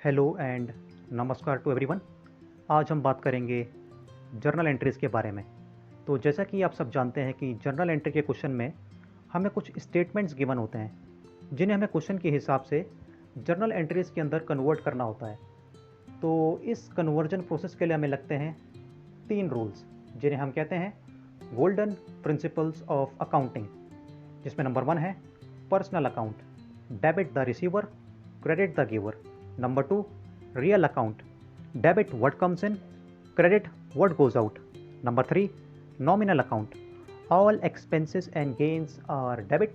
Hello and नमस्कार to everyone. आज हम बात करेंगे जर्नल एंट्रीज़ के बारे में। तो जैसा कि आप सब जानते हैं कि जर्नल एंट्री के क्वेश्चन में हमें कुछ स्टेटमेंट्स गिवन होते हैं जिन्हें हमें क्वेश्चन के हिसाब से जर्नल एंट्रीज़ के अंदर कन्वर्ट करना होता है। तो इस कन्वर्जन प्रोसेस के लिए हमें लगते हैं 3 रूल्स जिन्हें हम कहते हैं गोल्डन प्रिंसिपल्स ऑफ अकाउंटिंग, जिसमें नंबर 1 है personal account, debit the receiver, credit the giver. Number 2 real account, debit what comes in, credit what goes out. Number 3 nominal account, all expenses and gains are debit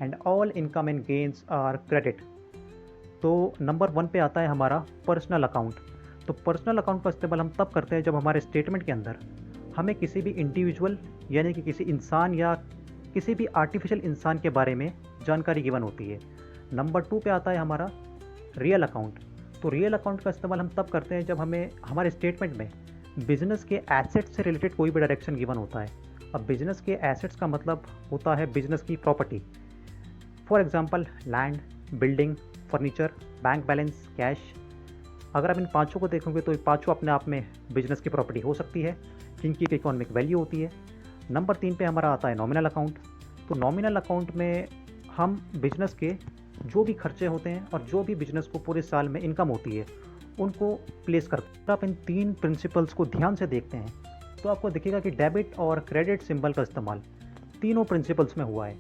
and all income and gains are credit. तो number 1 पे आता है हमारा personal account. तो personal account का इस्तेमाल हम तब करते हैं जब हमारे स्टेटमेंट के अंदर हमें किसी भी इंडिविजुअल यानी कि किसी इंसान या किसी भी आर्टिफिशियल इंसान के बारे में जानकारी गिवन होती है। नंबर 2 पे आता है हमारा रियल अकाउंट। तो रियल अकाउंट का इस्तेमाल हम तब करते हैं जब हमें हमारे स्टेटमेंट में बिजनेस के एसेट्स से रिलेटेड कोई भी डायरेक्शन गिवन होता है। अब बिजनेस के एसेट्स का मतलब होता है बिजनेस की property, for example land, building, furniture, bank balance, cash. अगर आप इन पांचों को देखोगे तो ये पांचों अपने आप में बिजनेस की प्रॉपर्टी हो सकती है जिनकी एक इकोनॉमिक वैल्यू होती है। नंबर 3 पे हमारा आता है नॉमिनल अकाउंट। तो नॉमिनल अकाउंट में हम बिजनेस के जो भी खर्चे होते हैं और जो भी बिजनेस को पूरे साल में इनकम होती है उनको प्लेस करते हैं। आप इन 3 प्रिंसिपल्स को ध्यान से देखते हैं तो आपको दिखेगा कि डेबिट और क्रेडिट सिंबल का इस्तेमाल तीनों प्रिंसिपल्स में हुआ है।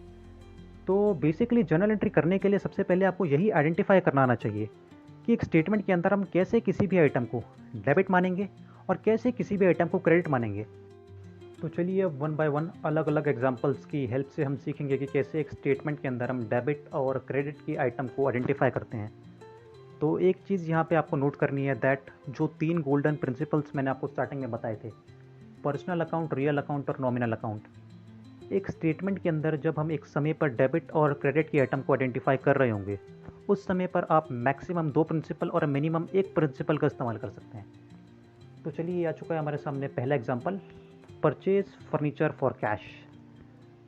तो बेसिकली जर्नल एंट्री करने के लिए सबसे पहले आपको यही आइडेंटिफाई करना आना चाहिए कि एक स्टेटमेंट के अंदर हम कैसे किसी भी आइटम को डेबिट मानेंगे और कैसे किसी भी आइटम को क्रेडिट मानेंगे। तो चलिए अब 1 बाय 1 अलग अलग एग्जांपल्स की हेल्प से हम सीखेंगे कि कैसे एक स्टेटमेंट के अंदर हम डेबिट और क्रेडिट की आइटम को आइडेंटिफाई करते हैं। तो एक चीज़ यहाँ पे आपको नोट करनी है दैट जो 3 गोल्डन प्रिंसिपल्स मैंने आपको स्टार्टिंग में बताए थे, पर्सनल अकाउंट, रियल अकाउंट और नॉमिनल अकाउंट, एक स्टेटमेंट के अंदर जब हम एक समय पर डेबिट और क्रेडिट की आइटम को आइडेंटिफाई कर रहे होंगे उस समय पर आप मैक्सिमम 2 प्रिंसिपल और मिनिमम 1 प्रिंसिपल का इस्तेमाल कर सकते हैं। तो चलिए आ चुका है हमारे सामने पहला example, purchase furniture for cash.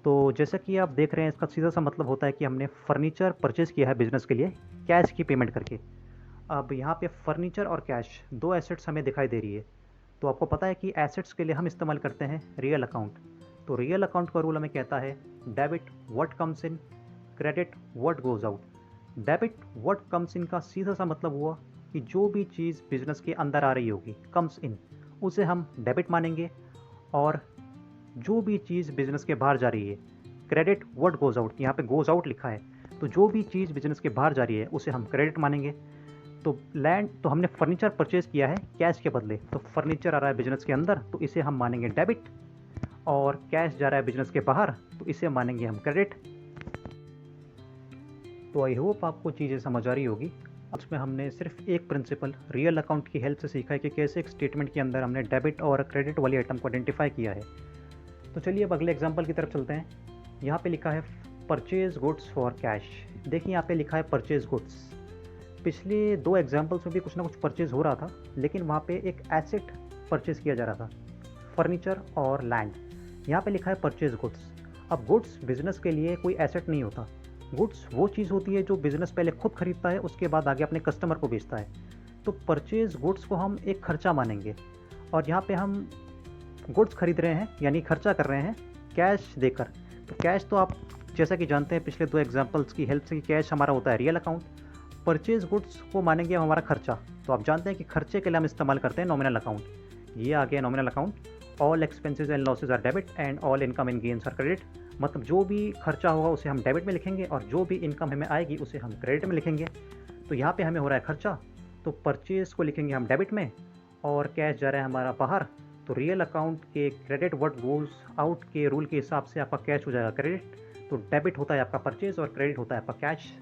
तो जैसा कि आप देख रहे हैं इसका सीधा सा मतलब होता है कि हमने फर्नीचर परचेज़ किया है बिजनेस के लिए कैश की पेमेंट करके। अब यहाँ पे फर्नीचर और कैश 2 एसेट्स हमें दिखाई दे रही है। तो आपको पता है कि एसेट्स के लिए हम इस्तेमाल करते हैं रियल अकाउंट। तो रियल अकाउंट का रूल हमें कहता है debit what comes in, credit what goes out. Debit what comes इन का सीधा सा मतलब हुआ कि जो भी चीज़ बिजनेस के अंदर आ रही होगी कम्स इन, उसे हम डेबिट मानेंगे, और जो भी चीज़ बिजनेस के बाहर जा रही है क्रेडिट व्हाट गोज आउट, यहाँ पे गोज आउट लिखा है तो जो भी चीज़ बिजनेस के बाहर जा रही है उसे हम क्रेडिट मानेंगे। तो लैंड, तो हमने फर्नीचर परचेज़ किया है कैश के बदले, तो फर्नीचर आ रहा है बिजनेस के अंदर तो इसे हम मानेंगे डेबिट, और कैश जा रहा है बिजनेस के बाहर तो इसे मानेंगे हम क्रेडिट। तो आई होप आपको चीज़ें समझ आ रही होगी। उसमें हमने सिर्फ एक प्रिंसिपल रियल अकाउंट की हेल्प से सीखा है कि कैसे एक स्टेटमेंट के अंदर हमने डेबिट और क्रेडिट वाली आइटम को आइडेंटिफाई किया है। तो चलिए अब अगले एग्जांपल की तरफ चलते हैं। यहाँ पे लिखा है परचेज गुड्स फॉर कैश। देखिए यहाँ पे लिखा है परचेज गुड्स। पिछले 2 एग्जांपल्स में भी कुछ ना कुछ परचेज हो रहा था लेकिन वहाँ पे एक एसेट परचेज किया जा रहा था, फर्नीचर और लैंड। यहाँ पे लिखा है परचेज गुड्स। अब गुड्स बिजनेस के लिए कोई एसेट नहीं होता। गुड्स वो चीज़ होती है जो बिजनेस पहले खुद खरीदता है उसके बाद आगे अपने कस्टमर को बेचता है। तो परचेज गुड्स को हम एक खर्चा मानेंगे और यहाँ पे हम गुड्स खरीद रहे हैं यानी खर्चा कर रहे हैं कैश देकर। तो कैश तो आप जैसा कि जानते हैं पिछले 2 एग्जांपल्स की हेल्प से कि कैश हमारा होता है रियल अकाउंट। परचेज गुड्स को मानेंगे हम हमारा खर्चा, तो आप जानते हैं कि खर्चे के लिए हम इस्तेमाल करते हैं नॉमिनल अकाउंट। ये आ गया nominal account, all expenses and losses are debit and all income and gains are credit. मतलब जो भी खर्चा होगा उसे हम डेबिट में लिखेंगे और जो भी इनकम हमें आएगी उसे हम क्रेडिट में लिखेंगे। तो यहाँ पे हमें हो रहा है खर्चा, तो परचेज को लिखेंगे हम डेबिट में और कैश जा रहा है हमारा बाहर। तो रियल अकाउंट के क्रेडिट व्हाट गोज आउट के रूल के हिसाब से आपका कैश हो जाएगा क्रेडिट। तो डेबिट होता है आपका परचेज और क्रेडिट होता है आपका कैश।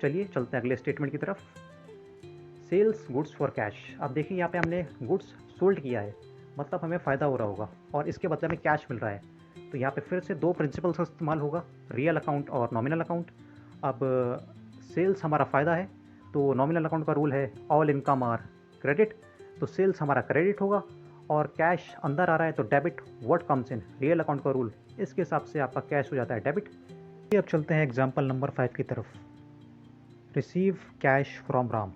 चलिए चलते हैं अगले स्टेटमेंट की तरफ, सेल्स गुड्स फॉर कैश। अब देखिए यहाँ पे हमने गुड्स सोल्ड किया है मतलब हमें फ़ायदा हो रहा होगा और इसके बदले में कैश मिल रहा है। तो यहाँ पे फिर से 2 प्रिंसिपल्स का इस्तेमाल होगा, रियल अकाउंट और नॉमिनल अकाउंट। अब सेल्स हमारा फ़ायदा है तो नॉमिनल अकाउंट का रूल है ऑल इनकम आर क्रेडिट, तो सेल्स हमारा क्रेडिट होगा और कैश अंदर आ रहा है तो debit what comes in, real account का रूल, इसके हिसाब से आपका कैश हो जाता है डेबिट। अब चलते हैं एग्जाम्पल नंबर 5 की तरफ, रिसीव कैश फ्रॉम राम।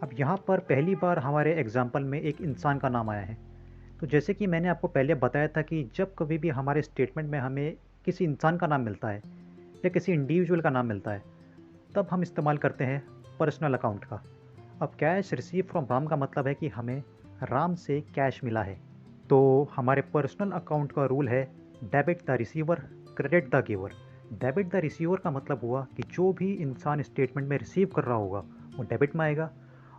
अब यहाँ पर पहली बार हमारे एग्जाम्पल में एक इंसान का नाम आया है। तो जैसे कि मैंने आपको पहले बताया था कि जब कभी भी हमारे स्टेटमेंट में हमें किसी इंसान का नाम मिलता है या किसी इंडिविजुअल का नाम मिलता है, तब हम इस्तेमाल करते हैं पर्सनल अकाउंट का। अब कैश रिसीव फ्रॉम राम का मतलब है कि हमें राम से कैश मिला है। तो हमारे पर्सनल अकाउंट का रूल है debit the receiver, credit the giver. Debit the receiver का मतलब हुआ कि जो भी इंसान स्टेटमेंट में रिसीव कर रहा होगा वो डेबिट में आएगा,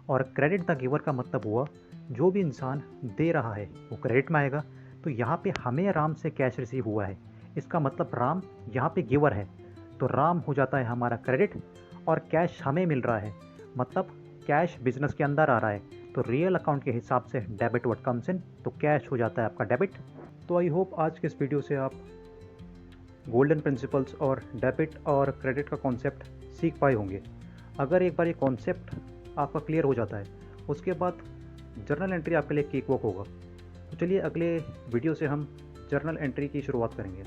और क्रेडिट द गिवर का मतलब हुआ जो भी इंसान दे रहा है वो क्रेडिट में आएगा। तो यहाँ पे हमें राम से कैश रिसीव हुआ है, इसका मतलब राम यहाँ पे गिवर है, तो राम हो जाता है हमारा क्रेडिट और कैश हमें मिल रहा है, मतलब कैश बिजनेस के अंदर आ रहा है। तो रियल अकाउंट के हिसाब से डेबिट व्हाट कम्स इन, तो कैश हो जाता है आपका डेबिट। तो आई होप आज के इस वीडियो से आप गोल्डन प्रिंसिपल्स और डेबिट और क्रेडिट का कॉन्सेप्ट सीख पाए होंगे। अगर एक बार ये कॉन्सेप्ट आपका क्लियर हो जाता है, उसके बाद जर्नल एंट्री आपके लिए केक वॉक होगा। तो चलिए अगले वीडियो से हम जर्नल एंट्री की शुरुआत करेंगे।